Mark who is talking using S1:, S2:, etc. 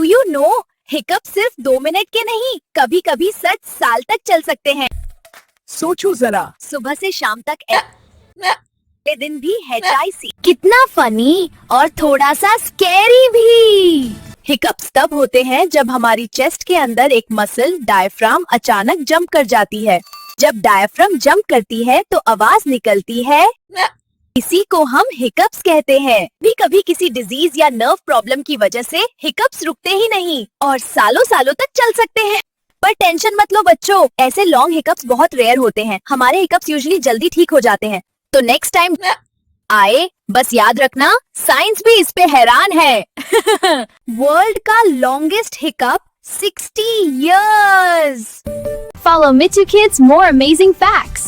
S1: You know hiccup सिर्फ 2 minute के नहीं, कभी कभी 60 साल तक चल सकते हैं।
S2: सोचो जरा।
S1: सुबह से शाम तक अगले दिन भी HIC। कितना फनी और थोड़ा सा स्कैरी भी। हिकअप्स तब होते हैं जब हमारी चेस्ट के अंदर एक मसल डायफ्राम अचानक जंप कर जाती है। जब डायफ्राम जंप करती है तो आवाज निकलती है, इसी को हम हिकअप्स कहते हैं। भी कभी किसी डिजीज या नर्व प्रॉब्लम की वजह से हिकअप्स रुकते ही नहीं और सालों सालों तक चल सकते हैं। पर टेंशन मत लो बच्चों, ऐसे लॉन्ग हिकअप्स बहुत रेयर होते हैं। हमारे हिकअप्स यूजुअली जल्दी ठीक हो जाते हैं। तो नेक्स्ट टाइम आए बस याद रखना, साइंस भी इस पे हैरान है। वर्ल्ड का longest hiccup 60 years। Follow Mittu Kids more amazing facts.